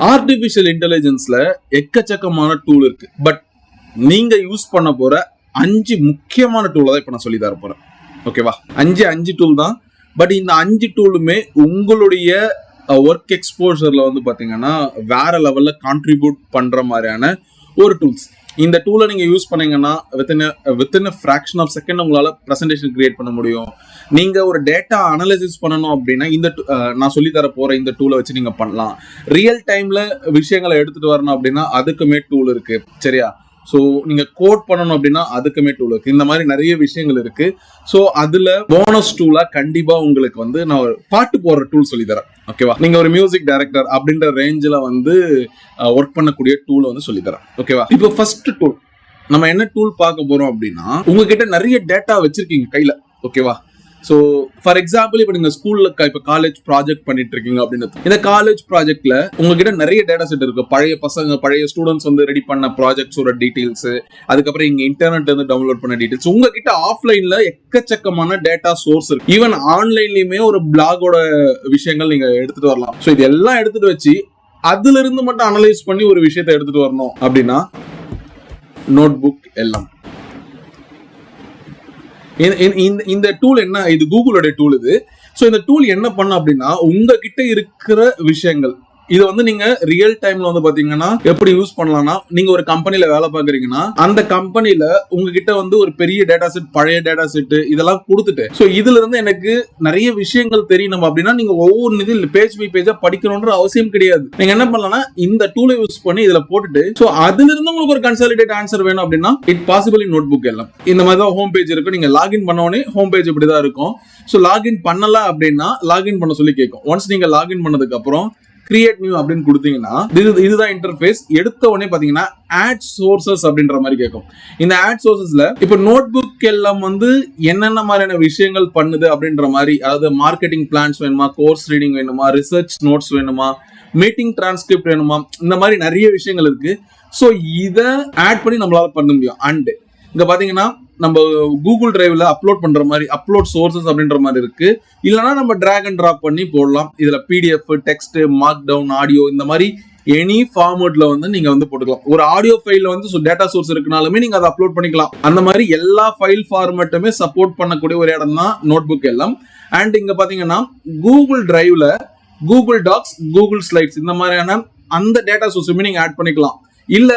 Artificial இன்டெலிஜென்ஸ்ல எக்கச்சக்கமான tool இருக்கு. But நீங்க யூஸ் பண்ண போற 5 முக்கியமான டூலை தான் இப்ப நான் சொல்லி தர போறேன். ஓகேவா? 5 டூல் தான். பட் இந்த 5 டூலுமே உங்களுடைய ஒர்க் எக்ஸ்போஷர்ல வந்து பாத்தீங்கன்னா வேற லெவல்ல கான்ட்ரிபியூட் பண்ற மாதிரியான ஒரு டூல்ஸ். இந்த டூலை நீங்க யூஸ் பண்ணீங்கன்னா வித்தின் ஃபிராக்ஷன் ஆஃப் செகண்ட் உங்களால பிரசன்டேஷன் கிரியேட் பண்ண முடியும். நீங்க ஒரு டேட்டா அனலைசிஸ் பண்ணணும் அப்படின்னா இந்த நான் சொல்லி தர போற இந்த டூலை வச்சு நீங்க பண்ணலாம். ரியல் டைம்ல விஷயங்களை எடுத்துட்டு வரணும் அப்படின்னா அதுக்குமே டூல் இருக்கு. சரியா? ஸோ நீங்க கோட் பண்ணணும் அப்படின்னா அதுக்குமே டூல் இருக்கு. இந்த மாதிரி நிறைய விஷயங்கள் இருக்கு. ஸோ அதுல போனஸ் டூலா கண்டிப்பா உங்களுக்கு வந்து நான் ஒரு பாட்டு போடுற டூல் சொல்லி தரேன். ஓகேவா? நீங்க ஒரு மியூசிக் டைரக்டர் அப்படின்ற ரேஞ்சில் வந்து ஒர்க் பண்ணக்கூடிய டூல் வந்து சொல்லி தரேன். ஓகேவா? இப்போ ஃபர்ஸ்ட் டூல் நம்ம என்ன டூல் பார்க்க போறோம் அப்படின்னா, உங்ககிட்ட நிறைய டேட்டா வச்சிருக்கீங்க கையில. ஓகேவா? ஸோ ஃபார் எக்ஸாம்பிள் இப்போ நீங்கள் ஸ்கூலில் இப்போ காலேஜ் ப்ராஜெக்ட் பண்ணிட்டு இருக்கீங்க அப்படின்றது. இந்த காலேஜ் ப்ராஜெக்ட்ல உங்ககிட்ட நிறைய டேட்டா செட் இருக்கு. பழைய ஸ்டூடெண்ட்ஸ் வந்து ரெடி பண்ண ப்ராஜெக்ட்ஸோட டீடைல்ஸ், அதுக்கப்புறம் இங்க இன்டர்நெட் வந்து டவுன்லோட் பண்ண டீடைல்ஸ். உங்ககிட்ட ஆஃப்லைன்ல எக்கச்சக்கமான டேட்டா சோர்ஸ் இருக்கு. ஈவன் ஆன்லைன்லயுமே ஒரு பிளாகோட விஷயங்கள் நீங்க எடுத்துட்டு வரலாம். ஸோ இதெல்லாம் எடுத்துட்டு வச்சு அதுல இருந்து மட்டும் அனலைஸ் பண்ணி ஒரு விஷயத்தை எடுத்துட்டு வரணும் அப்படின்னா நோட் புக் எல்லாம். இந்த டூல் என்ன? இது கூகுளோட டூல் இது. ஸோ இந்த டூல் என்ன பண்ண அப்படின்னா உங்ககிட்ட இருக்கிற விஷயங்கள் இதை வந்து நீங்க ரியல் டைம்ல வந்து பாத்தீங்கன்னா எப்படி யூஸ் பண்ணலாம்னா, நீங்க ஒரு கம்பெனில வேலை பார்க்குறீங்கன்னா அந்த கம்பெனில உங்ககிட்ட வந்து ஒரு பெரிய டேட்டா செட், பழைய டேட்டா செட் இதெல்லாம் கொடுத்துட்டு ஸோ இதுல இருந்து எனக்கு நிறைய விஷயங்கள் தெரியணும் அப்படின்னா நீங்க ஒவ்வொரு இது பேஜ் பை பேஜா படிக்கணும்ன்ற அவசியம் கிடையாது. நீங்க என்ன பண்ணலாம்னா இந்த டூலை யூஸ் பண்ணி இதுல போட்டுட்டு ஸோ அதுல இருந்து உங்களுக்கு ஒரு கன்சாலிடேட் ஆன்சர் வேணும் அப்படின்னா it possible in note book எல்லாம். இந்த மாதிரி தான் ஹோம் பேஜ் இருக்கும். நீங்க லாகின் பண்ண உடனே ஹோம் பேஜ் இப்படிதான் இருக்கும். ஸோ லாகின் பண்ணல அப்படின்னா லாகின் பண்ண சொல்லி கேட்கும். ஒன்ஸ் நீங்க லாகின் பண்ணதுக்கு அப்புறம் கிரியேட் நியூ அப்படின்னு கொடுத்தீங்கன்னா இதுதான் இன்டர்ஃபேஸ். எடுத்த உடனே பாத்தீங்கன்னா ஆட் சோர்சஸ் அப்படின்ற மாதிரி கேட்கும். இந்த ஆட் சோர்சஸ்ல இப்ப நோட் புக் எல்லாம் வந்து என்னென்ன மாதிரியான விஷயங்கள் பண்ணுது அப்படின்ற மாதிரி, அதாவது மார்க்கெட்டிங் பிளான்ஸ் வேணுமா, கோர்ஸ் ரீடிங் வேணுமா, ரிசர்ச் நோட்ஸ் வேணுமா, மீட்டிங் டிரான்ஸ்கிரிப்ட் வேணுமா, இந்த மாதிரி நிறைய விஷயங்கள் இருக்கு. ஸோ இதை ஆட் பண்ணி நம்மளால பண்ண முடியும். அண்ட் இங்க பாத்தீங்கன்னா நம்ம கூகுள் டிரைவ்ல அப்லோட் பண்ற மாதிரி அப்லோட் சோர்சஸ் அப்படின்ற மாதிரி இருக்கு. இல்லைன்னா நம்ம டிராக் அண்ட் டிராப் பண்ணி போடலாம். இதுல PDF, text, mark down, audio இந்த மாதிரி எனி ஃபார்மேட்ல வந்து நீங்க வந்து போட்டுக்கலாம். ஒரு ஆடியோ ஃபைல்ல வந்து டேட்டா சோர்ஸ் இருக்குனாலுமே நீங்க அதை அப்லோட் பண்ணிக்கலாம். அந்த மாதிரி எல்லா ஃபைல் ஃபார்மேட்டுமே சப்போர்ட் பண்ணக்கூடிய ஒரு இடம் தான் நோட் புக் எல்லாம். அண்ட் இங்க பாத்தீங்கன்னா கூகுள் டிரைவ்ல கூகுள் டாக்ஸ், கூகுள் ஸ்லைட்ஸ் இந்த மாதிரியான அந்த டேட்டா சோர்ஸுமே நீங்க ஆட் பண்ணிக்கலாம். இல்ல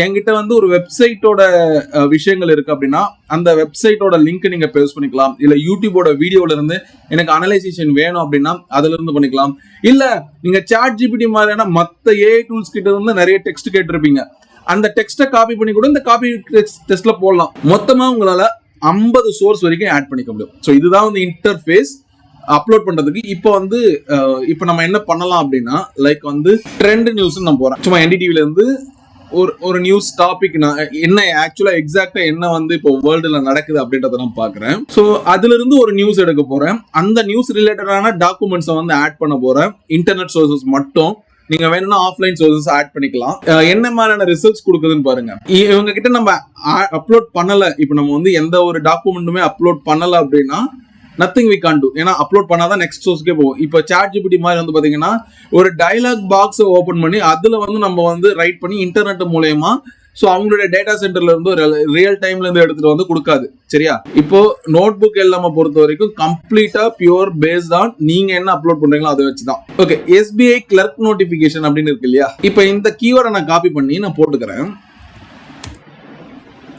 என்கிட்ட வந்து ஒரு வெப்சைட்டோட விஷயங்கள் இருக்கு அப்படின்னா அந்த வெப்சைட்டோட லிங்க் நீங்க பேஸ்ட் பண்ணிக்கலாம். இல்ல யூடியூபோட வீடியோல இருந்து எனக்கு அனலைசேஷன் வேணும் அப்படின்னா அதுல இருந்து பண்ணிக்கலாம். இல்ல நீங்க சாட் ஜிபிடி மாதிரியான மத்த ஏஐ டூல்ஸ் கிட்ட இருந்து நிறைய டெக்ஸ்ட் கேட்டிருப்பீங்க. அந்த டெக்ஸ்ட்டை காப்பி பண்ணி கூட இந்த காப்பி டெஸ்ட்ல போடலாம். மொத்தமா உங்களால 50 சோர்ஸ் வரைக்கும் ஆட் பண்ணிக்க முடியும். ஸோ இதுதான் வந்து இன்டர்ஃபேஸ் அப்லோட் பண்றதுக்கு. இப்போ வந்து இப்போ நம்ம என்ன பண்ணலாம் அப்படின்னா லைக் வந்து ட்ரெண்ட் நியூஸ் நான் போறேன். சும்மா என்டிடிவில இருந்து ஒரு நியூஸ் டாபிக் நான் என்ன ஆக்சுவலா எக்ஸாக்டா என்ன வந்து இப்போ வேர்ல்டுல நடக்குது அப்படின்றத நான் பாக்குறேன். ஸோ அதுல இருந்து ஒரு நியூஸ் எடுக்க போறேன். அந்த நியூஸ் ரிலேட்டடான டாக்குமெண்ட்ஸை வந்து ஆட் பண்ண போறேன். இன்டர்நெட் சோர்சஸ் மட்டும். நீங்க வேணும்னா ஆஃப்லைன் சோர்சஸ் ஆட் பண்ணிக்கலாம். என்ன மாதிரியான ரிசல்ட்ஸ் கொடுக்குதுன்னு பாருங்க. இவங்க கிட்ட நம்ம அப்லோட் பண்ணல, இப்போ நம்ம வந்து எந்த ஒரு டாக்குமெண்ட்டுமே அப்லோட் பண்ணல அப்படின்னா நத்திங் வி கான் டு. ஏன்னா அப்லோட் பண்ணாதான் நெக்ஸ்ட் சோர்ஸ்க்கே போகும். இப்போ சாட் ஜிபிடி மாதிரி வந்து பாத்தீங்கன்னா ஒரு டயலாக் பாக்ஸ் ஓபன் பண்ணி அதுல வந்து நம்ம வந்து ரைட் பண்ணி இன்டர்நெட் மூலயமா ஸோ அவங்களுடைய டேட்டா சென்டர்ல இருந்து ரியல் டைம்ல இருந்து எடுத்துட்டு வந்து கொடுக்காது. சரியா? இப்போ நோட் புக் எல்லாம பொறுத்த வரைக்கும் கம்ப்ளீட்டா பியூர் பேஸ்ட் ஆன் நீங்க என்ன அப்லோட் பண்றீங்களோ அதை வச்சுதான். ஓகே, எஸ்பிஐ கிளர்க் நோட்டிபிகேஷன் அப்படின்னு இருக்கு இல்லையா? இப்போ இந்த கீவேர்டை நான் காப்பி பண்ணி நான் போட்டுக்கிறேன்.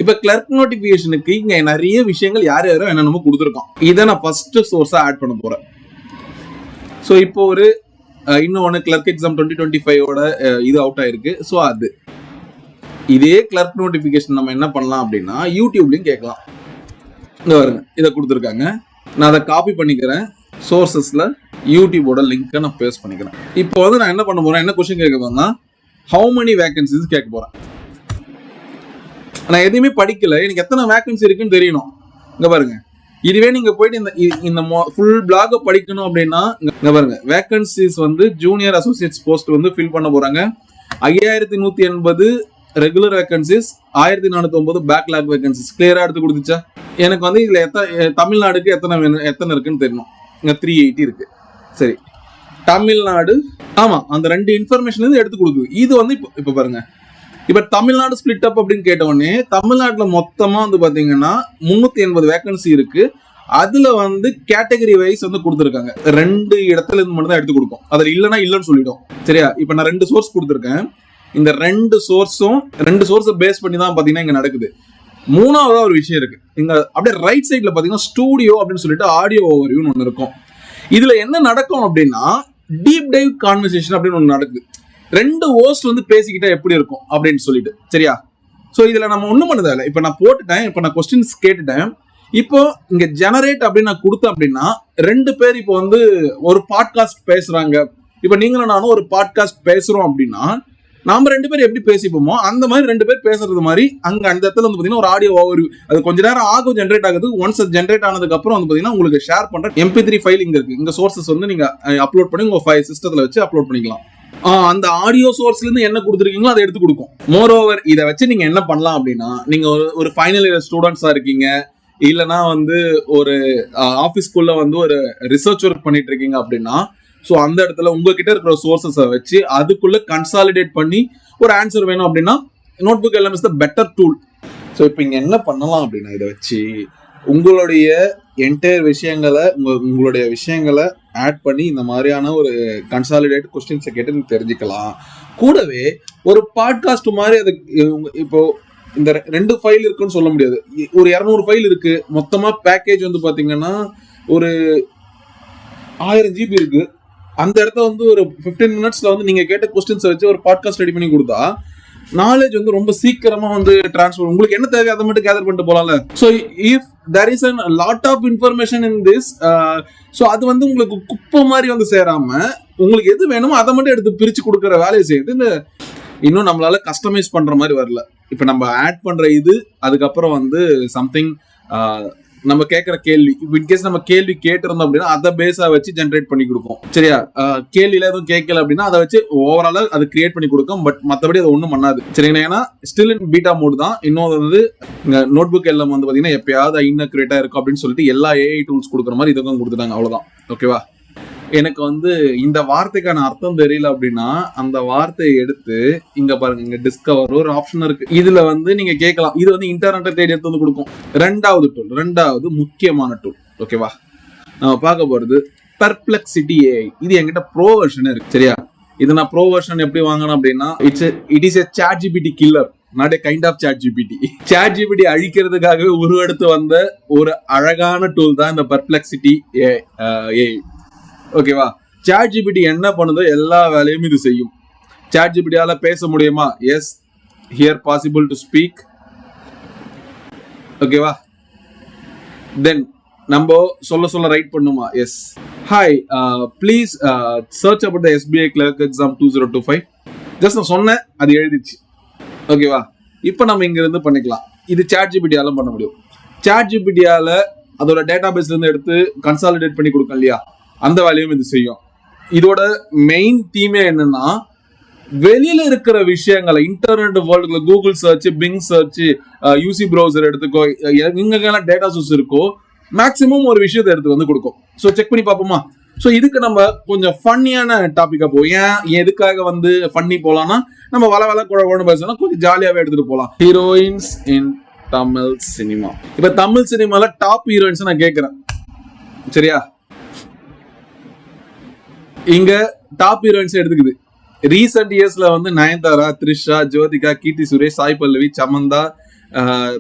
இப்ப கிளர்க் நோட்டிபிகேஷனுக்கு இங்க நிறைய விஷயங்கள் யார் யாரும் என்னென்னமோ கொடுத்துருக்கோம். இதை நான் ஃபர்ஸ்ட் சோர்ஸா ஆட் பண்ண போறேன். ஸோ இப்போ ஒரு இன்னொன்னு கிளர்க் எக்ஸாம் 2025ஓட இது அவுட் ஆயிருக்கு. ஸோ அது இதே கிளர்க் நோட்டிபிகேஷன் நம்ம என்ன பண்ணலாம் அப்படின்னா யூடியூப்லயும் கேட்கலாம். இந்த வருங்க இதை கொடுத்துருக்காங்க. நான் அதை காப்பி பண்ணிக்கிறேன். சோர்சஸ்ல யூடியூபோட லிங்கை நான் பேஸ்ட் பண்ணிக்கிறேன். இப்போ வந்து நான் என்ன பண்ண போறேன், என்ன கொஸ்டின் கேட்க போறேன்னா ஹவு மெனி வேகன்சிஸ் கேட்க போறேன். நான் எதையுமே படிக்கல, எனக்கு எத்தனை வேகன்சி இருக்குன்னு தெரியணும். இங்க பாருங்க, இதுவே நீங்க போயிட்டு இந்த ஃபுல் பிளாக படிக்கணும் அப்படின்னா இங்க பாருங்க வேகன்சிஸ் வந்து ஜூனியர் அசோசியேட்ஸ் போஸ்ட் வந்து ஃபில் பண்ண போறாங்க. 5180 ரெகுலர் வேகன்சிஸ், 1409 பேக்லாக் வேகன்சிஸ். கிளியரா எடுத்து கொடுத்துச்சா? எனக்கு வந்து இதுல தமிழ்நாடுக்கு எத்தனை இருக்குன்னு தெரியணும். இங்க 380 இருக்கு. சரி, தமிழ்நாடு, ஆமா அந்த 2 இன்ஃபர்மேஷன் எடுத்து கொடுக்குது. இது வந்து இப்ப பாருங்க, இப்ப தமிழ்நாடு ஸ்பிளிட் அப் அப்படின்னு கேட்ட உடனே தமிழ்நாட்டுல மொத்தமா வந்து பாத்தீங்கன்னா 380 வேகன்சி இருக்கு. அதுல வந்து கேட்டகரி வைஸ் வந்து கொடுத்துருக்காங்க. 2 இடத்துல இருந்து மட்டும் தான் எடுத்து கொடுக்கும். அதுல இல்லைன்னா இல்லைன்னு சொல்லிடும். சரியா, இப்ப நான் 2 சோர்ஸ் கொடுத்துருக்கேன். இந்த 2 சோர்ஸை பேஸ் பண்ணி தான் பாத்தீங்கன்னா இங்க நடக்குது. மூணாவதா ஒரு விஷயம் இருக்கு. இங்க அப்படியே ரைட் சைட்ல பாத்தீங்கன்னா ஸ்டூடியோ அப்படின்னு சொல்லிட்டு ஆடியோ ஓவர்வியூன்னு ஒன்று இருக்கும். இதுல என்ன நடக்கும் அப்படின்னா டீப் டைவ் கான்வர்சேஷன் அப்படின்னு ஒன்று நடக்குது. 2 ஹோஸ்ட் வந்து பேசிக்கிட்டா எப்படி இருக்கும் அப்படின்னு சொல்லிட்டு. சரியா, ஸோ இதுல நம்ம ஒண்ணும் பண்ணதில்ல. இப்ப நான் போட்டுட்டேன், இப்ப நான் கொஸ்டின்ஸ் கேட்டுட்டேன். இப்போ இங்க ஜெனரேட் அப்படின்னு நான் கொடுத்தேன் அப்படின்னா 2 பேர் இப்போ வந்து ஒரு பாட்காஸ்ட் பேசுறாங்க. இப்ப நீங்களும் நானும் ஒரு பாட்காஸ்ட் பேசுறோம் அப்படின்னா நாம 2 பேர் எப்படி பேசிப்போமோ அந்த மாதிரி 2 பேர் பேசுறது மாதிரி அங்க அந்த இடத்துல வந்து பாத்தீங்கன்னா ஒரு ஆடியோ ஓவர் அது கொஞ்ச நேரம் ஆகும் ஜென்ரேட் ஆகுது. ஒன்ஸ் ஜென்ரேட் ஆனதுக்கு அப்புறம் வந்து பாத்தீங்கன்னா உங்களுக்கு ஷேர் பண்ற MP3 ஃபைல் இங்க இருக்கு. இங்க சோர்சஸ் வந்து நீங்க அப்லோட் பண்ணி உங்க சிஸ்டத்துல வச்சு அப்லோட் பண்ணிக்கலாம். அந்த ஆடியோ சோர்ஸ்ல இருந்து என்ன கொடுத்துருக்கீங்களோ அதை எடுத்து கொடுக்கும். மோர் ஓவர் இதை வச்சு நீங்க என்ன பண்ணலாம் அப்படின்னா, நீங்க ஒரு ஃபைனல் இயர் ஸ்டூடெண்ட்ஸா இருக்கீங்க, இல்லைன்னா வந்து ஒரு ஆஃபீஸ்க்குள்ள வந்து ஒரு ரிசர்ச் ஒர்க் பண்ணிட்டு இருக்கீங்க அப்படின்னா, ஸோ அந்த இடத்துல உங்ககிட்ட இருக்கிற சோர்சஸை வச்சு அதுக்குள்ள கன்சாலிடேட் பண்ணி ஒரு ஆன்சர் வேணும் அப்படின்னா notebook LM is the better tool. So இப்போ இங்க என்ன பண்ணலாம் அப்படின்னா, இதை வச்சு உங்களுடைய என்டையர் விஷயங்களை உங்களுடைய விஷயங்களை ஆட் பண்ணி இந்த மாதிரியான ஒரு கன்சாலிடேட் கொஸ்டின்ஸை கேட்டு நீங்க தெரிஞ்சுக்கலாம். கூடவே ஒரு பாட்காஸ்ட் மாதிரி அது இப்போ இந்த 2 ஃபைல் இருக்குன்னு சொல்ல முடியாது. ஒரு 200 ஃபைல் இருக்கு. மொத்தமா பேக்கேஜ் வந்து பாத்தீங்கன்னா ஒரு 1000 GB இருக்கு. அந்த இடத்த வந்து ஒரு 15 மினிட்ஸ்ல வந்து நீங்க கேட்ட கொஸ்டின்ஸை வச்சு ஒரு பாட்காஸ்ட் ரெடி பண்ணி கொடுத்தா நாலேஜ் வந்து ரொம்ப சீக்கிரமா வந்து டிரான்ஸ்ஃபர். உங்களுக்கு என்ன தேவை அதை மட்டும் கேதர் பண்ணிட்டு போலாம்ல. So if there is a lot of information in this, so அது வந்து உங்களுக்கு குப்பை மாதிரி வந்து சேராம உங்களுக்கு எது வேணுமோ அதை மட்டும் எடுத்து பிரிச்சு கொடுக்குற வேலையை செய்யுது. இந்த இன்னும் நம்மளால கஸ்டமைஸ் பண்ற மாதிரி வரல. இப்போ நம்ம ஆட் பண்ற இது அதுக்கப்புறம் வந்து சம்திங் நம்ம கேட்கிற கேள்வி, இன்கேஸ் நம்ம கேள்வி கேட்டிருந்தோம் அப்படின்னா அதை பேஸா வச்சு ஜென்ரேட் பண்ணி கொடுக்கும். சரியா, கேள்வியில எதுவும் கேட்கல அப்படின்னா அதை வச்சு ஓவராலா அது கிரியேட் பண்ணி கொடுக்கும். பட் மற்றபடி அது ஒன்றும் பண்ணாது. சரிங்களா, ஏன்னா ஸ்டில் இன் பீட்டா மோட் தான். இன்னொரு வந்து இங்க நோட்புக் எல்லாம் வந்து பாத்தீங்கன்னா எப்பயாவது இன்அக்யூரேட்டா இருக்கும் அப்படின்னு சொல்லிட்டு எல்லா AI டூல்ஸ் கொடுக்குற மாதிரி இதுக்கும் கொடுத்துட்டாங்க. அவ்வளவுதான். ஓகேவா, எனக்கு வந்து இந்த வார்த்தைக்கான அர்த்தம் தெரியல அப்படின்னா அந்த வார்த்தையை எடுத்து இங்க பாருங்க, இங்க டிஸ்கவர் ஒரு ஆப்ஷன் இருக்கு. இதுல வந்து நீங்க கேட்கலாம். இது வந்து இன்டர்நெட்டை தேடி எடுத்து வந்து கொடுக்கும். ரெண்டாவது முக்கியமான டூல். ஓகேவா, நம்ம பார்க்க போறது பெர்ப்ளெக்சிட்டி AI. இது என்கிட்ட ப்ரோ வெர்ஷன் இருக்கு. சரியா, இது நான் ப்ரோ வெர்ஷன் எப்படி வாங்கணும் அப்படின்னா it is a ChatGPT killer, not a kind of ChatGPT. ChatGPT அழிக்கிறதுக்காகவே உருவெடுத்து வந்த ஒரு அழகான டூல் தான் இந்த பெர்ப்ளெக்சிட்டி AI. ஓகேவா, ChatGPT என்ன பண்ணுதோ எல்லா வேலையும் இது செய்யும். ChatGPT-ஆல பேச முடியுமா? Yes, here possible to speak. ஓகேவா, தென் நம்ம சொல்ல ரைட் பண்ணுமா? Yes, hi please search about the SBI clerk exam 2025. Just நான் சொன்னேன், அது எழுதிச்சு. ஓகேவா, இப்போ நம்ம இங்க இருந்து பண்ணிக்கலாம். இது ChatGPT-ஆல பண்ண முடியும். ChatGPT-ஆல அதோட டேட்டா பேஸ்ல இருந்து எடுத்து கன்சாலிடேட் பண்ணி கொடுக்கும் இல்லையா, அந்த வேலையும் இது செய்யும். இதோட மெயின் தீமே என்னன்னா, வெளியில இருக்கிற விஷயங்களை இன்டர்நெட் வேர்ல்டுல Google search, Bing search, UC browser எடுத்துக்கோ, எங்கெல்லாம் டேட்டா சோர்ஸ் இருக்கோ மேக்சிமம் ஒரு விஷயத்தை எடுத்து வந்து கொடுக்கும். ஸோ செக் பண்ணி பார்ப்போமா? ஸோ இதுக்கு நம்ம கொஞ்சம் ஃபன்னியான டாபிக்கா போவோம். எதுக்காக வந்து ஃபன்னி போலாம்னா, நம்ம வள குழந்தை பேசணும், கொஞ்சம் ஜாலியாவே எடுத்துட்டு போகலாம். Heroines in Tamil cinema. இப்ப தமிழ் சினிமால டாப் ஹீரோயின்ஸ் நான் கேட்கிறேன். சரியா, இங்க டாப் ஹீரோயின்ஸ் எடுத்துக்குது. ரீசெண்ட் இயர்ஸ்ல வந்து நயன்தாரா, த்ரிஷா, ஜோதிகா, கீர்த்தி சுரேஷ், சாய் பல்லவி, சமந்தா,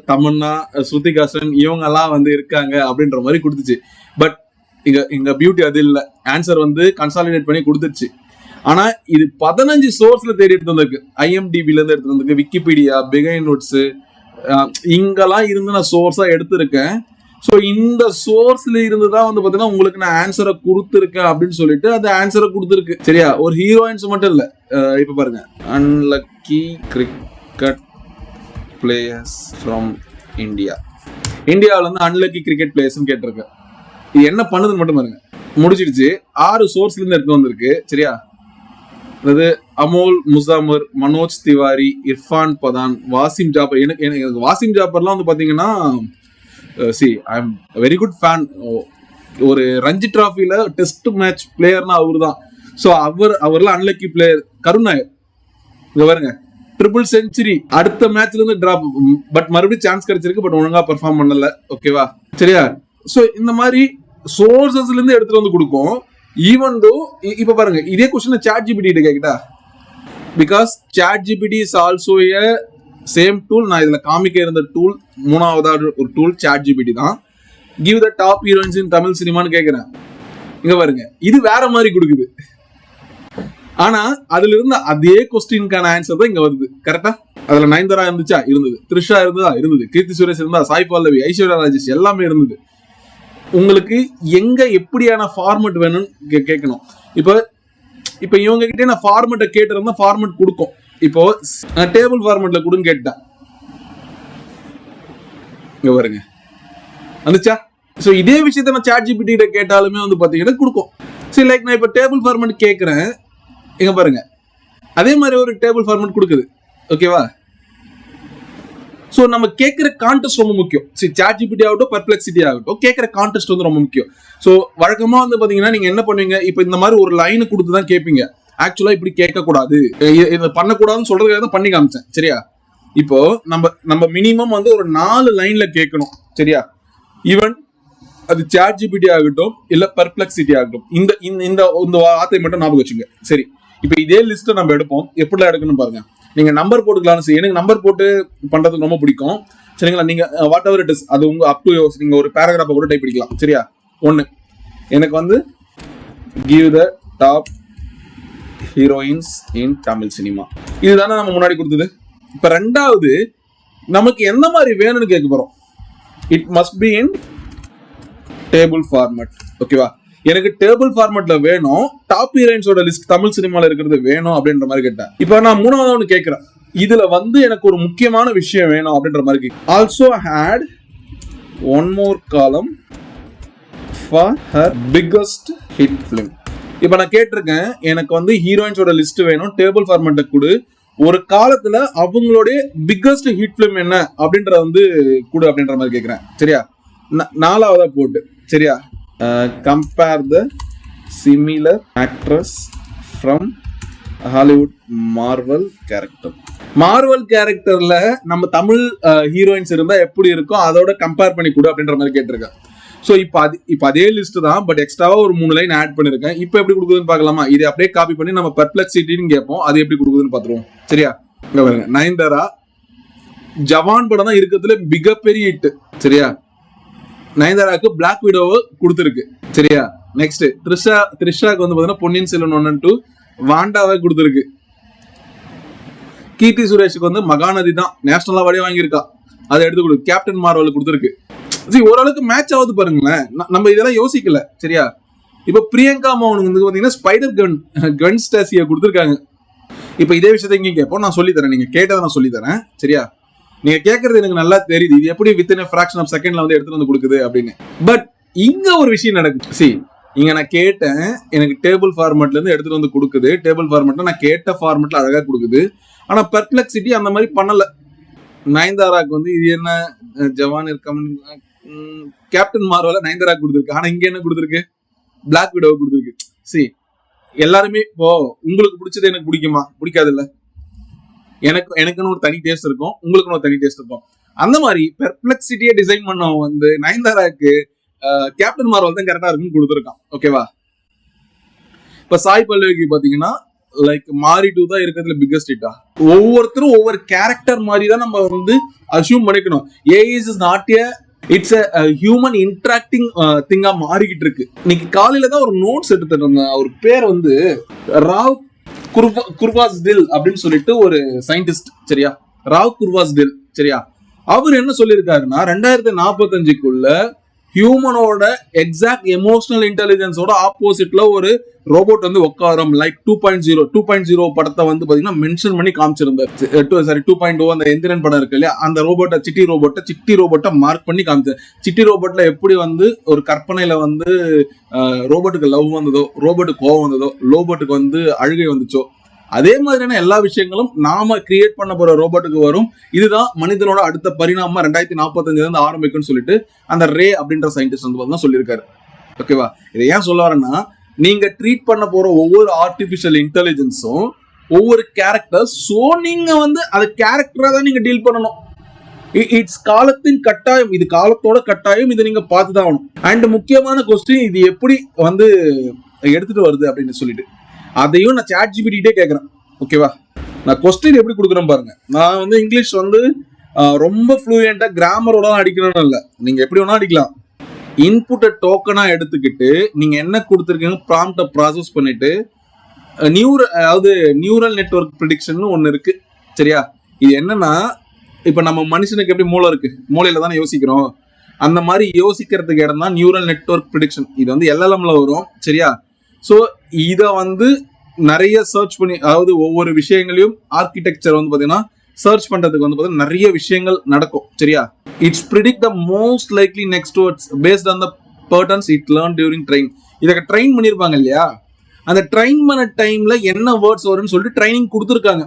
தமன்னா, ஸ்ருதிகாசன் இவங்க எல்லாம் வந்து இருக்காங்க அப்படின்ற மாதிரி கொடுத்துச்சு. பட் இங்க பியூட்டி அது இல்லை. ஆன்சர் வந்து கன்சாலிடேட் பண்ணி கொடுத்துருச்சு. ஆனா இது 15 சோர்ஸ்ல தேடி எடுத்து வந்திருக்கு. IMDb-ல இருந்து எடுத்து வந்திருக்கு, விக்கிபீடியா, பிகைன் நோட்ஸ், இங்கெல்லாம் இருந்து நான் சோர்ஸா எடுத்திருக்கேன். ஸோ இந்த சோர்ஸ்ல இருந்து தான் வந்து பாத்தீங்கன்னா உங்களுக்கு நான் ஆன்சரை கொடுத்துருக்கேன் அப்படின்னு சொல்லிட்டு அந்த ஆன்சரை கொடுத்துருக்கு. சரியா, ஒரு ஹீரோயின்ஸ் மட்டும் இல்ல. இப்ப பாருங்க, unlucky cricket players from India. இந்தியாவில இருந்து அன்லக்கி கிரிக்கெட் பிளேயர்ஸ் கேட்டிருக்கு. இது என்ன பண்ணுதுன்னு மட்டும் பாருங்க. முடிச்சிடுச்சு. 6 சோர்ஸ்ல இருந்து எடுத்து வந்திருக்கு. சரியா, அதாவது அமோல் முசாமர், மனோஜ் திவாரி, இர்ஃபான் பதான், வாசிம் ஜாபர். எனக்கு வாசிம் ஜாபர்லாம் வந்து பாத்தீங்கன்னா see, I'm a very good fan. ஒரு ரஞ்சி டிராஃபில டெஸ்ட் மேட்ச் பிளேயர்னா அவரு தான். ஸோ அவர்லாம் அன்லக்கி பிளேயர். கருண் நாயர் இங்க பாருங்க, ட்ரிபிள் செஞ்சுரி, அடுத்த மேட்ச்ல இருந்து டிராப், பட் மறுபடியும் சான்ஸ் கிடைச்சிருக்கு, பட் ஒழுங்கா பெர்ஃபார்ம் பண்ணல. ஓகேவா, சரியா? ஸோ இந்த மாதிரி சோர்சஸ்ல இருந்து எடுத்துட்டு வந்து கொடுக்கும். ஈவன் தோ இப்ப பாருங்க, இதே கொஸ்டின் சாட் ஜிபிடி கிட்ட கேக்கிட்டா, because ChatGPT is also a same tool. நான் இதுல காமிக்க இருந்த டூல், மூணாவதாக ஒரு டூல் சாட் ஜிபிடி தான். Give the top heroines in Tamil சினிமான்னு கேட்கிறேன். இங்க பாருங்க, இது வேற மாதிரி கொடுக்குது. ஆனா அதுல இருந்த அதே கொஸ்டினுக்கான ஆன்சர் தான் இங்க வருது. கரெக்டா? அதுல நயன்தாரா இருந்துச்சா? இருந்தது. த்ரிஷா இருந்ததா? இருந்தது. கீர்த்தி சுரேஷ் இருந்தா, சாய் பல்லவி, ஐஸ்வர்யா ராஜேஷ் எல்லாமே இருந்தது. உங்களுக்கு எங்க எப்படியான ஃபார்மட் வேணும்னு கேட்கணும். இப்போ இவங்க கிட்டே நான் ஃபார்மட்டை கேட்டிருந்தா ஃபார்மட் கொடுக்கும். இப்போ டேபிள் ஃபார்மட்ல கொடுன்னு கேட்டேன், இங்க பாருங்க வந்துச்சா? ஸோ இதே விஷயத்த நான் சாட் ஜிபிடி கிட்ட கேட்டாலுமே வந்து பாத்தீங்கன்னா கொடுக்கும். சரி, லைக் நான் இப்போ டேபிள் ஃபார்மட் கேட்கறேன், இங்க பாருங்க அதே மாதிரி ஒரு டேபிள் ஃபார்மட் கொடுக்குது. ஓகேவா? ஸோ நம்ம கேட்கிற கான்டெஸ்ட் ரொம்ப முக்கியம். சரி, சாட் ஜிபிடி ஆகட்டும், பெர்ப்ளெக்சிட்டி ஆகட்டும், கேட்கிற கான்டெஸ்ட் வந்து ரொம்ப முக்கியம். ஸோ வழக்கமா வந்து பாத்தீங்கன்னா நீங்க என்ன பண்ணுவீங்க, இப்போ இந்த மாதிரி ஒரு லைனை கொடுத்து தான் கேட்பீங்க. ஆக்சுவலா இப்படி கேட்கக்கூடாது, இதை பண்ணக்கூடாதுன்னு சொல்றதுக்காக தான் பண்ணி காமிச்சேன். சரியா? இப்போ நம்ம மினிமம் வந்து ஒரு 4 லைன்ல கேட்கணும். சரியா? ஈவன் அது சாட் ஜிபிடி ஆகட்டும் இல்ல பெர்ப்ளெக்சிட்டி ஆகட்டும், இந்த வார்த்தை மட்டும் ஞாபகம் வச்சுங்க. சரி, இப்போ இதே லிஸ்ட்டை நம்ம எடுப்போம். எப்படிலாம் எடுக்கணும் பாருங்க. நீங்க நம்பர் போட்டுக்கலாம்னு சொல்லி, எனக்கு நம்பர் போட்டு பண்றது ரொம்ப பிடிக்கும். சரிங்களா? நீங்க வாட் எவர் இட் இஸ், அது உங்க அப் டு யோர்ஸ். நீங்க ஒரு பேராகிராஃபை கூட டைப் பண்ணிக்கலாம். சரியா? 1 எனக்கு வந்து give the top heroines in Tamil cinema, இதுதானே நம்ம முன்னாடி கொடுத்தது. இப்ப 2வது நமக்கு எந்த மாதிரி வேணும்னு கேட்க போறோம். It must be in table format. ஓகேவா? எனக்கு டேபிள் ஃபார்மட்ல வேணும், டாப் ஹீரோயின்ஸோட லிஸ்ட் தமிழ் சினிமால இருக்கிறது வேணும் அப்படின்ற மாதிரி கேட்டேன். இப்போ நான் 3வது ஒன்று கேட்கிறேன், இதுல வந்து எனக்கு ஒரு முக்கியமான விஷயம் வேணும் அப்படின்ற மாதிரி. ஆல்சோ ஹேட் ஒன் மோர் காலம் for her biggest hit film. இப்போ நான் கேட்டிருக்கேன், எனக்கு வந்து ஹீரோயின்ஸோட லிஸ்ட் வேணும், டேபிள் ஃபார்மட்டை கொடு, ஒரு காலத்துல அவங்களுடைய பிக்கஸ்ட் ஹிட் ஃபிலிம் என்ன அப்படின்றத வந்து கொடு அப்படின்ற மாதிரி கேட்கிறேன். சரியா? 4வதா போட்டு. சரியா? Compare the similar actress from Hollywood Marvel character. Marvel கேரக்டர்ல நம்ம தமிழ் ஹீரோயின்ஸ் இருந்தா எப்படி இருக்கும், அதோட கம்பேர் பண்ணி கொடு அப்படின்ற மாதிரி கேட்டிருக்கேன். ஸோ இப்போ அதே லிஸ்ட் தான், பட் எக்ஸ்ட்ராவா ஒரு 3 லைன் ஆட் பண்ணிருக்கேன். இப்போ எப்படி கொடுக்குதுன்னு பார்க்கலாமா? இதை அப்படியே காப்பி பண்ணி நம்ம பெர்ப்ளெக்சிட்டின்னு கேட்போம், அது எப்படி கொடுக்குதுன்னு பார்த்துருவோம். சரியா? இங்க பாருங்க, நயன்தாரா ஜவான் படம் தான் இருக்கிறதுல மிகப்பெரிய ஹிட். சரியா? நயன்தாராக்கு பிளாக் விடோவை கொடுத்துருக்கு. சரியா? நெக்ஸ்ட் த்ரிஷாக்கு வந்து பாத்தீங்கன்னா பொன்னியின் செல்வன் 1 and 2 வாண்டாவை கொடுத்துருக்கு. கீர்த்தி சுரேஷுக்கு வந்து மகாநதி தான் நேஷனல் அவார்டே வாங்கியிருக்கா, அதை எடுத்து கொடு. கேப்டன் மார்வல் கொடுத்துருக்கு. ஓரளவுக்கு மேட்ச் ஆகுது பாருங்களேன். நம்ம இதெல்லாம் யோசிக்கல. சரியா? இப்ப பிரியங்கா மோகனுக்கு வந்து பாத்தீங்கன்னா ஸ்பைடர் கன் ஸ்டாசியை கொடுத்துருக்காங்க. இப்ப இதே விஷயத்த இங்கே கேட்போம், நான் சொல்லி தரேன். நீங்க கேட்டதை நான் சொல்லி தரேன். சரியா? நீங்க கேட்கறது எனக்கு நல்லா தெரியுது, இது எப்படி வித்தின் ஃபிராக்ஷன் ஆஃப் செகண்ட்ல வந்து எடுத்துட்டு வந்து கொடுக்குது அப்படின்னு. பட் இங்க ஒரு விஷயம் நடக்குது. சி, இங்க நான் கேட்டேன், எனக்கு டேபிள் ஃபார்மட்ல இருந்து எடுத்துட்டு வந்து கொடுக்குது. டேபிள் ஃபார்மட்ல நான் கேட்ட ஃபார்மட்ல அழகா கொடுக்குது. ஆனா பெர்ப்ளெக்சிட்டி அந்த மாதிரி பண்ணல. நயன்தாராக்கு வந்து இது என்ன ஜவான் இருக்க கேப்டன் மார்வல நயன்தாரா கொடுத்துருக்கு. ஆனா இங்க என்ன கொடுத்துருக்கு? பிளாக் விடோ கொடுத்துருக்கு. சி, எல்லாருமே இப்போ உங்களுக்கு பிடிச்சது எனக்கு பிடிக்குமா? பிடிக்காது இல்ல. எனக்குன்னு ஒரு தனி டேஸ்ட் இருக்கும், உங்களுக்குன்னு ஒரு தனி டேஸ்ட் இருக்கும். அந்த மாதிரி பெர்ப்ளெக்சிட்டியை டிசைன் பண்ண வந்து நயன்தாராக்கு கேப்டன் மார்வல் தான் கரெக்டா இருக்குன்னு கொடுத்துருக்கான். ஓகேவா? இப்ப சாய் பல்லவிக்கு பாத்தீங்கன்னா லைக் மாரி 2 தான் இருக்கிறதுல பிக்கஸ்ட் ஹிட்டா. ஒவ்வொருத்தரும் ஒவ்வொரு கேரக்டர் மாதிரி தான் நம்ம வந்து அசியூம் பண்ணிக்கணும். AI's is not a it's a human interacting திங்கா மாறிக்கிட்டு இருக்கு. இன்னைக்கு காலையில தான் ஒரு நோட்ஸ் எடுத்துட்டு இருந்தேன். அவர் பேர் வந்து ராவ் குர்வாஸ்டில் அப்படின்னு சொல்லிட்டு ஒரு சயின்டிஸ்ட். சரியா? ராவ் குர்வாஸ்டில். சரியா? அவர் என்ன சொல்லியிருக்காருன்னா 2045க்குள்ள ஹியூமனோட எக்ஸாக்ட் எமோஷனல் இன்டெலிஜென்ஸோட ஆப்போசிட்ல ஒரு ரோபோட் வந்து உட்காரும். லைக் 2.0 படத்தை வந்து பாத்தீங்கன்னா மென்ஷன் பண்ணி காமிச்சிருந்தார். 2.0 அந்த எந்திரன் படம் இருக்கு இல்லையா, அந்த ரோபோட்டை சிட்டி ரோபோட்டை மார்க் பண்ணி காமிச்சார். சிட்டி ரோபோட்ல எப்படி வந்து ஒரு கற்பனையில வந்து ரோபோட்டுக்கு லவ் வந்ததோ, ரோபோட்டுக்கு கோவம் வந்ததோ, ரோபோட்டுக்கு வந்து அழுகை வந்துச்சோ, அதே மாதிரியான எல்லா விஷயங்களும் நாம கிரியேட் பண்ண போற ரோபோட்டுக்கு வரும். இதுதான் மனிதனோட அடுத்த பரிணாமம் 2045 ஆரம்பிக்கும்னு சொல்லிட்டு அந்த ரே அப்படின்ற சயின்டிஸ்ட் வந்து சொல்லியிருக்காரு. ஓகேவா? இதை ஏன் சொல்ல வரேன்னா, நீங்க ட்ரீட் பண்ண போற ஒவ்வொரு ஆர்டிபிஷியல் இன்டெலிஜென்ஸும் ஒவ்வொரு கேரக்டர். சோ நீங்க வந்து அது கேரக்டரா தான் நீங்க டீல் பண்ணணும். இட்ஸ் காலத்தின் கட்டாயம், இது காலத்தோட கட்டாயம், இதை நீங்க பார்த்துதான் ஆகணும். அண்ட் முக்கியமான கொஸ்டின், இது எப்படி வந்து எடுத்துட்டு வருது அப்படின்னு சொல்லிட்டு அதையும் நான் சாட் ஜிபிடிட்டே கேட்கறேன். ஓகேவா? நான் கொஸ்டின் எப்படி கொடுக்குறேன் பாருங்க. நான் வந்து இங்கிலீஷ் வந்து ரொம்ப ஃப்ளூயண்டா கிராமரோட தான் அடிக்கணும்னு இல்லை, நீங்க எப்படி வேணா அடிக்கலாம். இன்புட்டை டோக்கனா எடுத்துக்கிட்டு நீங்க என்ன கொடுத்துருக்கீங்க ப்ராம்ப்டை ப்ராசஸ் பண்ணிட்டு நியூரல் நெட்வொர்க் ப்ரிடிக்ஷன் ஒன்னு இருக்கு. சரியா? இது என்னன்னா, இப்ப நம்ம மனுஷனுக்கு எப்படி மூளை இருக்கு, மூளையில தானே யோசிக்கிறோம். அந்த மாதிரி யோசிக்கிறதுக்கு இடம் தான் நியூரல் நெட்வொர்க் ப்ரிடிக்ஷன். இது வந்து LLMல வரும். சரியா? ஸோ இதை வந்து நிறைய சர்ச் பண்ணி, அதாவது ஒவ்வொரு விஷயங்களையும் ஆர்கிடெக்சர் வந்து பாத்தீங்கன்னா சர்ச் பண்றதுக்கு வந்து பாத்தீங்கன்னா நிறைய விஷயங்கள் நடக்கும். சரியா? It's predict the most likely next words based on the patterns it learn during train. இதை ட்ரெயின் பண்ணிருப்பாங்க இல்லையா, அந்த ட்ரெயின் பண்ண டைம்ல என்ன வேர்ட்ஸ் வரும்னு சொல்லிட்டு ட்ரைனிங் கொடுத்துருக்காங்க.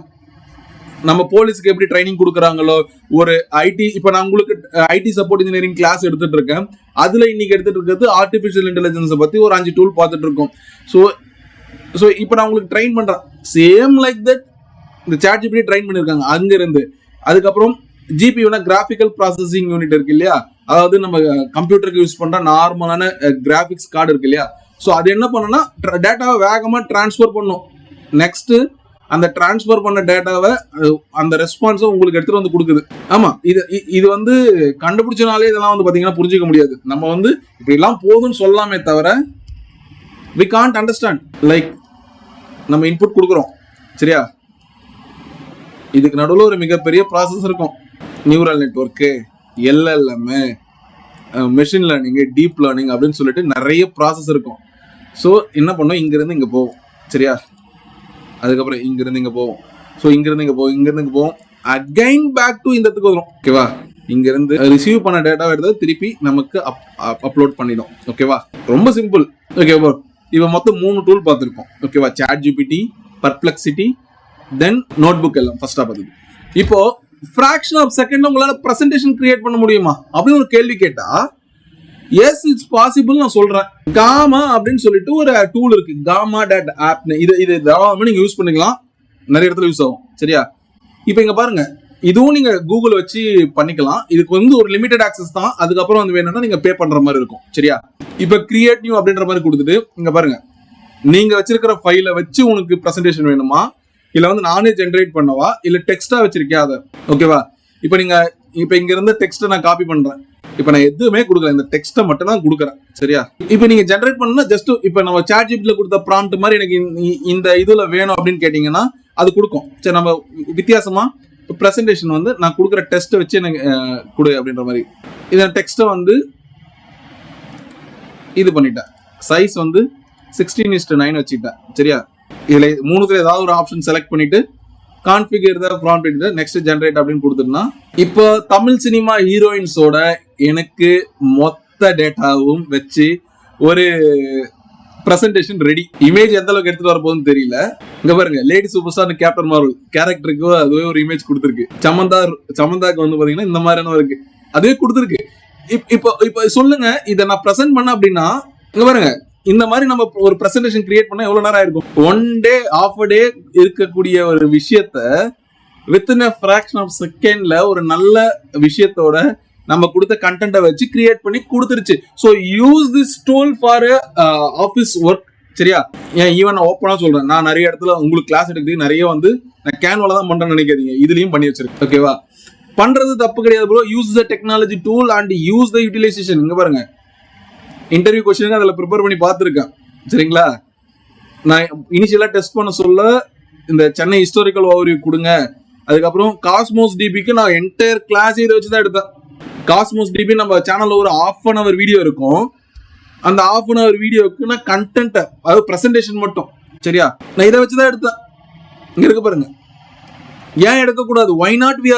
நம்ம போலீஸ்க்கு எப்படி ட்ரைனிங் கொடுக்குறாங்களோ, ஒரு ஐடி, இப்போ நான் உங்களுக்கு ஐடி சப்போர்ட் இன்ஜினியரிங் கிளாஸ் எடுத்துட்டு இருக்கேன். அதுல இன்னைக்கு எடுத்துட்டு இருக்கிறது ஆர்டிஃபிஷியல் இன்டெலிஜென்ஸை பத்தி ஒரு 5 டூல் பார்த்துட்டு இருக்கோம். ஸோ இப்போ நான் உங்களுக்கு ட்ரெயின் பண்றேன். சேம் லைக் தட் இந்த சாட் ஜிபிடி ட்ரெயின் பண்ணிருக்காங்க அங்க இருந்து. அதுக்கப்புறம் ஜிபியூனா கிராஃபிக்கல் ப்ராசஸிங் யூனிட் இருக்கு இல்லையா, அதாவது நம்ம கம்ப்யூட்டருக்கு யூஸ் பண்ற நார்மலான கிராஃபிக்ஸ் கார்டு இருக்கு இல்லையா. ஸோ அது என்ன பண்ணுன்னா டேட்டாவை வேகமாக டிரான்ஸ்ஃபர் பண்ணும். நெக்ஸ்ட் அந்த டிரான்ஸ்ஃபர் பண்ண டேட்டாவை அந்த ரெஸ்பான்ஸை உங்களுக்கு எடுத்துட்டு வந்து கொடுக்குது. ஆமா, இது வந்து கண்டுபிடிச்சனாலே இதெல்லாம் வந்து பாத்தீங்கன்னா புரிஞ்சிக்க முடியாது. நம்ம வந்து இப்படி எல்லாம் போதும்னு சொல்லலாமே தவிர we can't understand. லைக் நம்ம இன்புட் கொடுக்குறோம். சரியா? இதுக்கு நடுவில் ஒரு மிகப்பெரிய ப்ராசஸ் இருக்கும். Neural network, LLM, machine learning, deep learning அப்படின்னு சொல்லிட்டு நிறைய ப்ராசஸ் இருக்கும். ஸோ என்ன பண்ணோம், இங்கிருந்து இங்கே போவோம். சரியா? அதுக்கப்புறம் இங்கிருந்து இங்கே போவோம். ஸோ இங்கிருந்து இங்கே போவோம், இங்கிருந்து இங்கே போவோம், அகைன் பேக் டு இந்த இடத்துக்கு வரும். ஓகேவா? இங்கிருந்து ரிசீவ் பண்ண டேட்டாவை எடுத்து திருப்பி நமக்கு அப்லோட் பண்ணிடும். ஓகேவா? ரொம்ப சிம்பிள். ஓகேவா? இப்போ மொத்தம் 3 டூல் பார்த்துருக்கோம். ஓகேவா? சாட் ஜிபிடி, பர்ப்ளெக்சிட்டி, தென் நோட்புக் எல்லாம் ஃபர்ஸ்டா பார்த்தது. இப்போ ஃபிராக்ஷன் ஆஃப் செகண்ட்ல உங்களால பிரசன்டேஷன் கிரியேட் பண்ண முடியுமா அப்படின்னு ஒரு கேள்வி கேட்டா, எஸ் இட்ஸ் பாசிபிள் நான் சொல்றேன். காமா அப்படின்னு சொல்லிட்டு ஒரு டூல் இருக்கு, காமா டாட் ஆப்னு. இது தாராளமா நீங்க யூஸ் பண்ணிக்கலாம், நிறைய இடத்துல யூஸ் ஆகும். சரியா? இப்போ இங்க பாருங்க, இதுவும் நீங்க கூகுள் வச்சு பண்ணிக்கலாம். இதுக்கு வந்து ஒரு லிமிடெட் ஆக்சஸ் தான். அதுக்கப்புறம் வந்து வேணும்னா நீங்க பே பண்ற மாதிரி இருக்கும். சரியா? இப்போ கிரியேட் நியூ அப்படின்ற மாதிரி கொடுத்துட்டு இங்க பாருங்க, நீங்க வச்சிருக்கிற ஃபைலை வச்சு உனக்கு பிரசன்டேஷன் வேணுமா, இல்ல வந்து நானே ஜென்ரேட் பண்ணவா, இல்ல டெக்ஸ்டா வச்சிருக்கேன் அதை. ஓகேவா? இப்போ நீங்க இங்க இருந்த டெக்ஸ்ட்டை நான் காப்பி பண்றேன். இப்போ நான் எதுவுமே கொடுக்கல, இந்த டெக்ஸ்ட்டை மட்டும் தான் கொடுக்குறேன். சரியா? இப்போ நீங்க ஜென்ரேட் பண்ணா ஜஸ்ட் இப்போ நம்ம சாட் ஜிபிடில கொடுத்த ப்ராம்ப்ட் மாதிரி எனக்கு இந்த இதுல வேணும் அப்படின்னு கேட்டீங்கன்னா அது கொடுக்கும். சரி, நம்ம வித்தியாசமா பிரசன்டேஷன் வந்து நான் கொடுக்குற டெஸ்ட்டை வச்சு எனக்கு கொடு அப்படின்ற மாதிரி இந்த டெக்ஸ்ட்டை வந்து இது பண்ணிட்டேன். சைஸ் வந்து 16:9 வச்சுக்கிட்டேன். சரியா? இதுல 3த்துல ஏதாவது ஒரு ஆப்ஷன் செலக்ட் பண்ணிட்டு கான்ஃபிகர் த ப்ராம்ப்ட், நெக்ஸ்ட் ஜென்ரேட் அப்படின்னு கொடுத்துட்டோம்னா இப்போ தமிழ் சினிமா ஹீரோயின்ஸோட எனக்கு மொத்த டேட்டாவும் வச்சு ஒரு பிரசன்டேஷன் ரெடி. இமேஜ் எந்த அளவுக்கு எடுத்துட்டு வர போகுதுன்னு தெரியல. இங்க பாருங்க, lady super star captain Marvel கேரக்டருக்கு அதுவே ஒரு இமேஜ் கொடுத்துருக்கு. சமந்தாக்கு வந்து பாத்தீங்கன்னா இந்த மாதிரியான இருக்கு, அதுவே கொடுத்துருக்கு. இப்போ சொல்லுங்க, இதை நான் பிரசன்ட் பண்ண அப்படின்னா இங்க பாருங்க, இந்த மாதிரி நம்ம ஒரு பிரசன்டேஷன் கிரியேட் பண்ண எவ்வளவு நேரம் ஆயிருக்கும். 1 டே, half a day இருக்கக்கூடிய ஒரு விஷயத்த வித்தின் a fraction of secondல ஒரு நல்ல விஷயத்தோட நம்ம கொடுத்த கண்டென்ட்டை வச்சு கிரியேட் பண்ணி கொடுத்துருச்சு. So use this tool for office work. சரியா? ஏன் ஈவன் நான் ஓப்பனா சொல்றேன், நான் நிறைய இடத்துல உங்களுக்கு கிளாஸ் எடுக்கிறது நிறைய வந்து நான் கேன்வால தான் பண்றேன்னு நினைக்காதீங்க, இதுலயும் பண்ணி வச்சிருக்கேன். ஓகேவா? பண்றது தப்பு கிடையாது bro. Use the technology tool and use the utilization. இங்க பாருங்க, இன்டர்வியூ கொஸ்டின் அதில் ப்ரிப்பேர் பண்ணி பார்த்துருக்கேன். சரிங்களா? நான் இனிஷியலாக டெஸ்ட் பண்ண சொல்ல இந்த சென்னை ஹிஸ்டாரிக்கல் ஓவர்வியூ கொடுங்க, அதுக்கப்புறம் காஸ்மோஸ் டிபிக்கு நான் என்டையர் கிளாஸ் இதை வச்சு தான் எடுத்தேன். காஸ்மோஸ் டிபி நம்ம சேனலில் ஒரு 1/2 hour வீடியோ இருக்கும். அந்த 1/2 hour வீடியோவுக்கு நான் கண்டென்ட்டை, அதாவது ப்ரெசன்டேஷன் மட்டும். சரியா? நான் இதை வச்சு தான் எடுத்தேன். இங்கே இருக்க பாருங்க, ஏன் எடுக்கக்கூடாது? why not we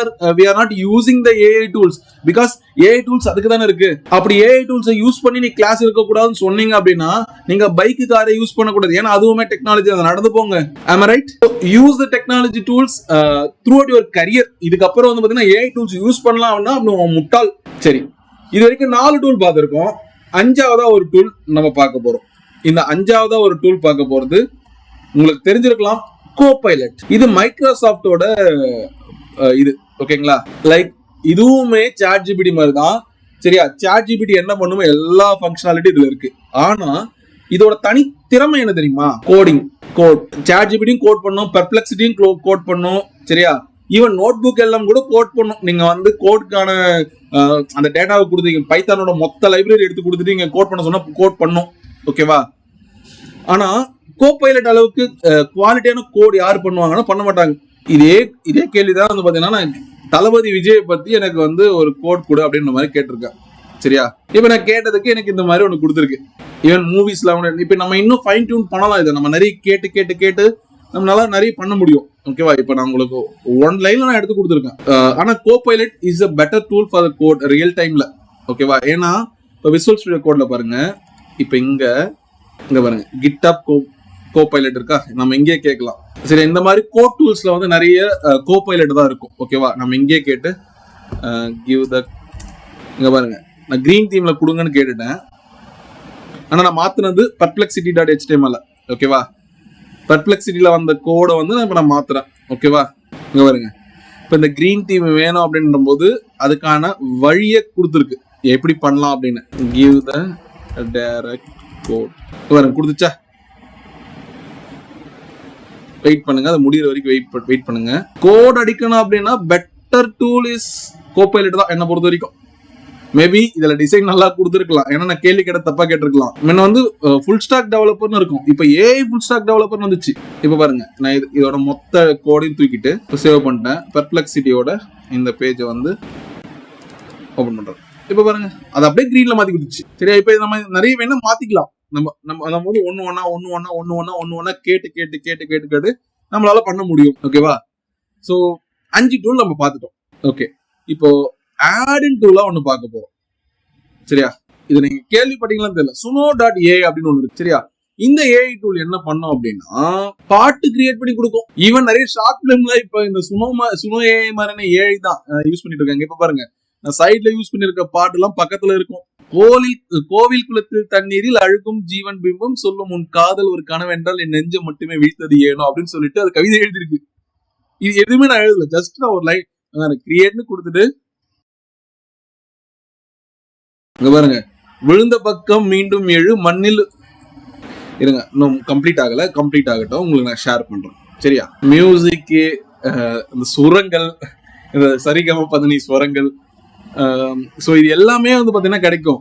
are not using the AI tools? because AI tools அதுக்கு தானே இருக்கு. அப்படி AI tools யூஸ் பண்ணி நீ கிளாஸ் இருக்கக்கூடாதுன்னு சொன்னீங்க அப்படின்னா நீங்க பைக்கு காரை யூஸ் பண்ணக்கூடாது. ஏன்னா அதுவுமே டெக்னாலஜி, அதை நடந்து போங்க. am I right? use the technology tools throughout your career. இதுக்கப்புறம் வந்து பாத்தீங்கன்னா AI tools யூஸ் பண்ணலாம் அப்படின்னா முட்டாள். சரி, இது வரைக்கும் 4 டூல் பார்த்துருக்கோம். அஞ்சாவதா ஒரு டூல் நம்ம பார்க்க போறோம். இந்த அஞ்சாவதா ஒரு டூல் பார்க்க போறது உங்களுக்கு தெரிஞ்சிருக்கலாம், கோபைலட். இது மைக்ரோசாஃப்டோட இது ஓகேங்களா. லைக் இதுவுமே சாட் ஜிபிடி மாதிரி தான். சரியா, சாட் ஜிபிடி என்ன பண்ணுமோ எல்லா ஃபங்க்ஷனாலிட்டி இதுல இருக்கு. ஆனா இதோட தனித்திறமை என்ன தெரியுமா? கோடிங். சாட் ஜிபிடியும் கோட் பண்ணும், பெர்ப்ளெக்சிட்டியும் கோட் பண்ணும். சரியா, ஈவன் நோட் புக் எல்லாம் கூட கோட் பண்ணும். நீங்க வந்து கோடுக்கான அந்த டேட்டாவை கொடுத்தீங்க, பைத்தானோட மொத்த லைப்ரரி எடுத்து கொடுத்துட்டு நீங்க கோட் பண்ண சொன்னா கோட் பண்ணும். ஓகேவா. ஆனா கோபைலட் அளவுக்கு குவாலிட்டியான கோட் யார் பண்ணுவாங்கன்னா பண்ண மாட்டாங்க. இதே கேள்விதான் வந்து பாத்தீங்கன்னா, நான் தளபதி விஜய் பத்தி எனக்கு வந்து ஒரு கோட் கொடு அப்படின்ற மாதிரி கேட்டிருக்கேன். சரியா, இப்ப நான் கேட்டதுக்கு எனக்கு இந்த மாதிரி ஒன்று கொடுத்துருக்கு. ஈவன் மூவிஸ்ல இப்ப நம்ம இன்னும் ஃபைன் டியூன் பண்ணலாம். இதை நம்ம நிறைய கேட்டு நம்மளால நிறைய பண்ண முடியும். ஓகேவா, இப்ப நான் உங்களுக்கு ஒன் லைன்ல நான் எடுத்து கொடுத்துருக்கேன். ஆனா copilot is a better tool for the code real டைம்ல. ஓகேவா, ஏன்னா இப்போ விசுவல் ஸ்டுடியோ கோட்ல பாருங்க, இப்ப இங்க பாருங்க GitHub கோபைலட் இருக்கா, நம்ம இங்கே கேட்கலாம். சரி, இந்த மாதிரி கோட் டூல்ஸ்ல வந்து நிறைய கோபைலட் தான் இருக்கும். ஓகேவா, நம்ம இங்கே கேட்டு கிவ் த இங்க பாருங்க, நான் கிரீன் தீம்ல கொடுங்கன்னு கேட்டுட்டேன். ஆனா நான் மாத்தினது perplexity.html. ஓகேவா, பெர்ப்ளெக்சிட்டியில வந்த கோடை வந்து நான் இப்போ நான் மாத்துறேன். ஓகேவா, இங்க பாருங்க, இப்போ இந்த கிரீன் தீம் வேணும் அப்படின்ற போது அதுக்கான வழியை கொடுத்துருக்கு, எப்படி பண்ணலாம் அப்படின்னு. கிவ் த டைரக்ட் கோட் பாருங்க கொடுத்துச்சா. வெயிட் பண்ணுங்க, அது முடிகிற வரைக்கும் வெயிட் பண்ணுங்க. கோட் அடிக்கணும் அப்படின்னா பெட்டர் டூல் இஸ் கோபைலட் தான் என்ன பொறுத்த வரைக்கும். மேபி இதுல டிசைன் நல்லா கொடுத்துருக்கலாம், ஏன்னா நான் கேள்வி கேட்ட தப்பா கேட்டிருக்கலாம். முன்ன வந்து ஃபுல் ஸ்டாக் டெவலப்பர்னு இருக்கும், இப்போ ஏஐ ஃபுல் ஸ்டாக் டெவலப்பர்னு வந்துச்சு. இப்போ பாருங்க, நான் இதோட மொத்த கோடையும் தூக்கிட்டு சேவ் பண்ணிட்டேன். பெர்ப்ளெக்சிட்டியோட இந்த பேஜை வந்து ஓபன் பண்றேன். இப்போ பாருங்க, அது அப்படியே கிரீன்ல மாத்தி கொடுத்துச்சு. சரியா, இப்போ நம்ம நிறைய வேணா மாத்திக்கலாம். நம்ம வந்து ஒன்னு கேட்டு நம்மளால பண்ண முடியும். ஓகேவா, ஸோ 5 டூல் நம்ம பார்த்துட்டோம். ஓகே, இப்போ ஆட் இன் டூலா ஒன்று பார்க்க போறோம். சரியா, இது நீங்க கேள்விப்பட்டீங்களான்னு தெரியல, suno.ai அப்படின்னு ஒன்று இருக்கு. சரியா, இந்த ஏஐ டூல் என்ன பண்ணோம் அப்படின்னா பாட்டு கிரியேட் பண்ணி கொடுக்கும். ஈவன் நிறைய ஷார்ட் பிலிம்ல இப்ப இந்த சுனோ ஏஐ மாதிரியான ஏஐ தான் யூஸ் பண்ணிட்டு இருக்காங்க. இப்ப பாருங்க, நான் சைட்ல யூஸ் பண்ணிருக்க பாட்டு எல்லாம் பக்கத்துல இருக்கும். கோவில் குளத்தில் தண்ணீரில் அழுக்கும் ஜீவன் பிம்பம் சொல்லும் உன் காதல் ஒரு கனவென்றால் என் நெஞ்சம் மட்டுமே வீழ்த்தது ஏனோ அப்படின்னு சொல்லிட்டு அது கவிதை எழுதிருக்கு. இது எதுவுமே நான் எழுதல, ஜஸ்ட் நான் ஒரு லைன் கிரியேட்னு கொடுத்துட்டு இங்க பாருங்க, விழுந்த பக்கம் மீண்டும் எழு மண்ணில் இருங்க, இன்னும் கம்ப்ளீட் ஆகட்டும், உங்களுக்கு நான் ஷேர் பண்றேன். சரியா, மியூசிக், இந்த சுரங்கள், இந்த சரிகம பதனி ஸ்வரங்கள், ஸோ இது எல்லாமே வந்து பாத்தீங்கன்னா கிடைக்கும்.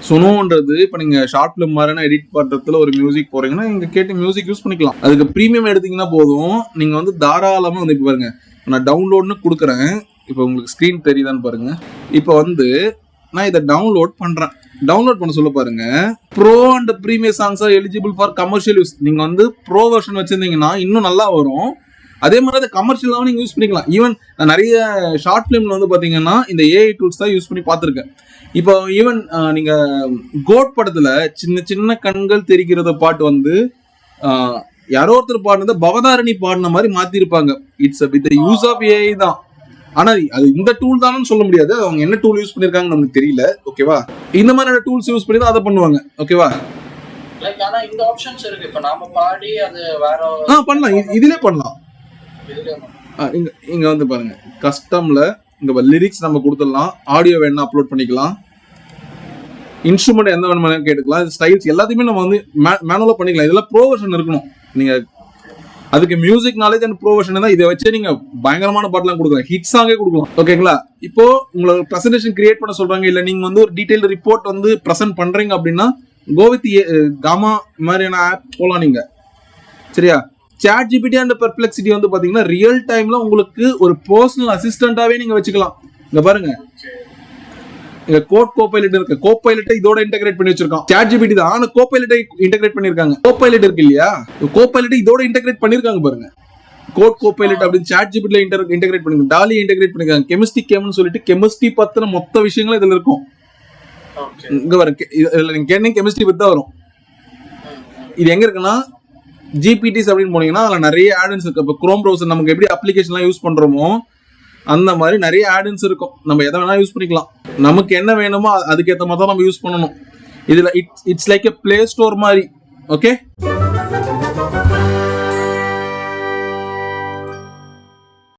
சுனோன்றது இப்போ நீங்க ஷார்ட் பிலிம் மாதிரினா எடிட் பண்றதுல ஒரு மியூசிக் போறீங்கன்னா இங்க கேட்டு மியூசிக் யூஸ் பண்ணிக்கலாம். அதுக்கு ப்ரீமியம் எடுத்தீங்கன்னா போதும், நீங்க வந்து தாராளமா வந்து இப்போ பாருங்க, நான் டவுன்லோட்னு கொடுக்குறேன். இப்போ உங்களுக்கு ஸ்க்ரீன் தெரியுதான்னு பாருங்க. இப்போ வந்து நான் இதை டவுன்லோட் பண்றேன். டவுன்லோட் பண்ண சொல்ல பாருங்க, bro and premium songs are eligible for commercial use. நீங்க வந்து ப்ரோ வெர்ஷன் வச்சிருந்தீங்கன்னா இன்னும் நல்லா வரும். அதே மாதிரி அதை கமர்ஷியலாகவும் நீங்கள் யூஸ் பண்ணிக்கலாம். ஈவன் நான் நிறைய ஷார்ட் ஃபிலிமில் வந்து பார்த்தீங்கன்னா இந்த ஏஐ டூல்ஸ் தான் யூஸ் பண்ணி பார்த்துருக்கேன். இப்போ ஈவன் நீங்கள் கோட் படத்தில் சின்ன சின்ன கண்கள் தெரிகிறத பாட்டு வந்து யாரோ ஒருத்தர் பாடினதை பவதாரணி பாடின மாதிரி மாற்றிருப்பாங்க. It's with use of AI தான். ஆனால் அது இந்த டூல் தானு சொல்ல முடியாது, அவங்க என்ன டூல் யூஸ் பண்ணியிருக்காங்கன்னு நமக்கு தெரியல. ஓகேவா, இந்த மாதிரியான டூல்ஸ் யூஸ் பண்ணி தான் அதை பண்ணுவாங்க. ஓகேவா, ஆனா இந்த ஆப்ஷன்ஸ் இருக்கு. இப்போ நாம பாடி அது வேற பண்ணலாம், இதிலே பண்ணலாம். இங்க வந்து பாருங்க, கஸ்டம்ல இங்க லிரிக்ஸ் நம்ம கொடுத்துடலாம், ஆடியோ வேணா அப்லோட் பண்ணிக்கலாம், இன்ஸ்ட்ருமெண்ட் எந்த வேணுமானு கேட்டுக்கலாம், ஸ்டைல்ஸ் எல்லாத்தையுமே நம்ம வந்து மேனுவலா பண்ணிக்கலாம். இதெல்லாம் ப்ரோ வெர்ஷன் இருக்கணும். நீங்க அதுக்கு music knowledge and bro version தான். இதை வச்சு நீங்க பயங்கரமான பாட்டுலாம் கொடுக்கலாம், ஹிட் சாங்கே கொடுக்கலாம். ஓகேங்களா, இப்போ உங்களோட பிரசன்டேஷன் கிரியேட் பண்ண சொல்றாங்க, இல்ல நீங்க வந்து ஒரு டீடைல் ரிப்போர்ட் வந்து பிரசன்ட் பண்றீங்க அப்படின்னா கோவித் காமா மாதிரியான ஆப் போலாம் நீங்க. சரியா, சாட் ஜிபிடி அண்ட் பெர்ப்ளெக்சிட்டி வந்து பாத்தீங்கன்னா ரியல் டைம்ல உங்களுக்கு ஒரு பர்சனல் அசிஸ்டன்டாவே நீங்க வச்சுக்கலாம். இங்க பாருங்க, இங்க கோபைலட் இருக்கு. கோபைலட்டை இதோட இன்டகிரேட் பண்ணி வச்சிருக்கோம். சாட் ஜிபிடி தான், ஆனா கோபைலட்டை இன்டகிரேட் பண்ணிருக்காங்க. கோபைலட் இருக்கு இல்லையா, கோபைலட்டை இதோட இன்டகிரேட் பண்ணிருக்காங்க பாருங்க. கோபைலட் அப்படின்னு சாட் ஜிபிடில இன்டகிரேட் பண்ணிருக்காங்க. டாலி இன்டகிரேட் பண்ணிருக்காங்க. கெமிஸ்ட்ரி கேம்னு சொல்லிட்டு கெமிஸ்ட்ரி பத்தின மொத்த விஷயங்களும் இதுல இருக்கும். ஓகே. இங்க வரும் இதுல நீங்க கேட்டீங்க கெமிஸ்ட்ரி பத்தி தான் வரும். இது எங்க இருக்குன்னா ஜிபிடிஸ் அப்படின்னு போனீங்கன்னா அதுல நிறைய ஆடன்ஸ் இருக்கு. இப்போ குரோம் ப்ரௌசர் நமக்கு எப்படி அப்ளிகேஷன்லாம் யூஸ் பண்றோமோ அந்த மாதிரி நிறைய ஆடன்ஸ் இருக்கும். நம்ம எதை வேணா யூஸ் பண்ணிக்கலாம். நமக்கு என்ன வேணுமோ அதுக்கேற்ற மாதிரி தான் நம்ம யூஸ் பண்ணணும். இதுல it's like a play store மாதிரி. ஓகே.